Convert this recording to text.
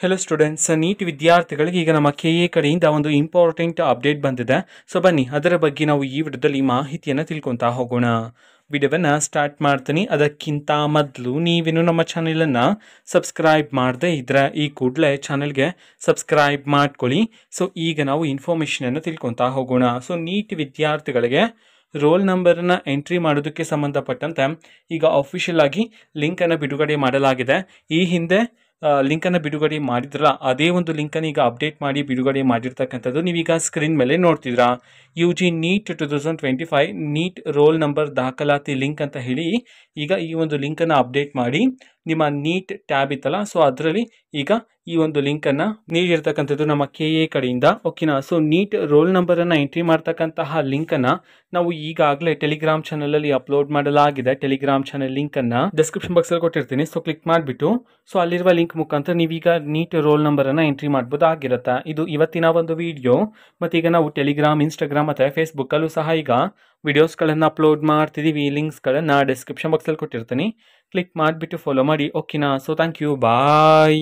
Hello students, neat ವಿದ್ಯಾರ್ಥಿಗಳಿಗೆ ಈಗ ನಮ್ಮ KA ಕಡೆಯಿಂದ ಒಂದು ಇಂಪಾರ್ಟೆಂಟ್ ಅಪ್ಡೇಟ್ ಬಂದಿದೆ. ಸೊ ಬನ್ನಿ ಅದರ ಬಗ್ಗೆ ನಾವು ಈ ವಿಡಿಯೋದಲ್ಲಿ ಮಾಹಿತಿಯನ್ನು ತಿಳ್ಕೊತಾ ಹೋಗೋಣ. ವಿಡಿಯೋವನ್ನು ಸ್ಟಾರ್ಟ್ ಮಾಡ್ತೀನಿ. ಅದಕ್ಕಿಂತ ಮೊದಲು ನೀವೇನು ನಮ್ಮ ಚಾನೆಲನ್ನು ಸಬ್ಸ್ಕ್ರೈಬ್ ಮಾಡದೇ ಇದ್ದರೆ ಈ ಕೂಡಲೇ ಚಾನೆಲ್ಗೆ ಸಬ್ಸ್ಕ್ರೈಬ್ ಮಾಡ್ಕೊಳ್ಳಿ. ಸೊ ಈಗ ನಾವು ಇನ್ಫಾರ್ಮೇಷನನ್ನು ತಿಳ್ಕೊತಾ ಹೋಗೋಣ. ಸೊ ನೀಟ್ ವಿದ್ಯಾರ್ಥಿಗಳಿಗೆ ರೋಲ್ ನಂಬರನ್ನು ಎಂಟ್ರಿ ಮಾಡೋದಕ್ಕೆ ಸಂಬಂಧಪಟ್ಟಂತೆ ಈಗ ಅಫಿಷಿಯಲ್ ಆಗಿ ಲಿಂಕನ್ನು ಬಿಡುಗಡೆ ಮಾಡಲಾಗಿದೆ. ಈ ಹಿಂದೆ ಲಿಂಕನ್ನು ಬಿಡುಗಡೆ ಮಾಡಿದ್ರಲ್ಲ, ಅದೇ ಒಂದು ಲಿಂಕನ್ನು ಈಗ ಅಪ್ಡೇಟ್ ಮಾಡಿ ಬಿಡುಗಡೆ ಮಾಡಿರ್ತಕ್ಕಂಥದ್ದು ನೀವೀಗ ಸ್ಕ್ರೀನ್ ಮೇಲೆ ನೋಡ್ತಿದ್ರಾ. UG NEET 2025 NEET roll number ದಾಖಲಾತಿ ಲಿಂಕ್ ಅಂತ ಹೇಳಿ ಈಗ ಈ ಒಂದು ಲಿಂಕನ್ನು ಅಪ್ಡೇಟ್ ಮಾಡಿ ನಿಮ್ಮ ನೀಟ್ ಟ್ಯಾಬ್ ಇತ್ತಲ್ಲ, ಸೊ ಅದರಲ್ಲಿ ಈಗ ಈ ಒಂದು ಲಿಂಕನ್ನು ನೀಡಿರ್ತಕ್ಕಂಥದ್ದು ನಮ್ಮ KA ಕಡೆಯಿಂದ. ಓಕೆನಾ. ಸೊ ನೀಟ್ ರೋಲ್ ನಂಬರನ್ನು ಎಂಟ್ರಿ ಮಾಡ್ತಕ್ಕಂತಹ ಲಿಂಕನ್ನು ನಾವು ಈಗಾಗಲೇ ಟೆಲಿಗ್ರಾಮ್ ಚಾನಲಲ್ಲಿ ಅಪ್ಲೋಡ್ ಮಾಡಲಾಗಿದೆ. ಟೆಲಿಗ್ರಾಮ್ ಚಾನಲ್ ಲಿಂಕನ್ನು ಡಿಸ್ಕ್ರಿಪ್ಷನ್ ಬಾಕ್ಸಲ್ಲಿ ಕೊಟ್ಟಿರ್ತೀನಿ. ಸೊ ಕ್ಲಿಕ್ ಮಾಡಿಬಿಟ್ಟು ಸೊ ಅಲ್ಲಿರುವ ಲಿಂಕ್ ಮುಖಾಂತರ ನೀವೀಗ ನೀಟ್ ರೋಲ್ ನಂಬರನ್ನು ಎಂಟ್ರಿ ಮಾಡ್ಬೋದಾಗಿರುತ್ತೆ. ಇದು ಇವತ್ತಿನ ಒಂದು ವಿಡಿಯೋ. ಮತ್ತು ಈಗ ನಾವು ಟೆಲಿಗ್ರಾಮ್, ಇನ್ಸ್ಟಾಗ್ರಾಮ್ ಮತ್ತು ಫೇಸ್ಬುಕ್ಕಲ್ಲೂ ಸಹ ಈಗ ವಿಡಿಯೋಸ್ಗಳನ್ನು ಅಪ್ಲೋಡ್ ಮಾಡ್ತಿದ್ದೀವಿ. ಈ ಲಿಂಕ್ಸ್ಗಳನ್ನು ಡಿಸ್ಕ್ರಿಪ್ಷನ್ ಬಾಕ್ಸಲ್ಲಿ ಕೊಟ್ಟಿರ್ತೀನಿ. ಕ್ಲಿಕ್ ಮಾಡಿಬಿಟ್ಟು ಫಾಲೋ ಮಾಡಿ. ಓಕೆನಾ. So thank you, bye.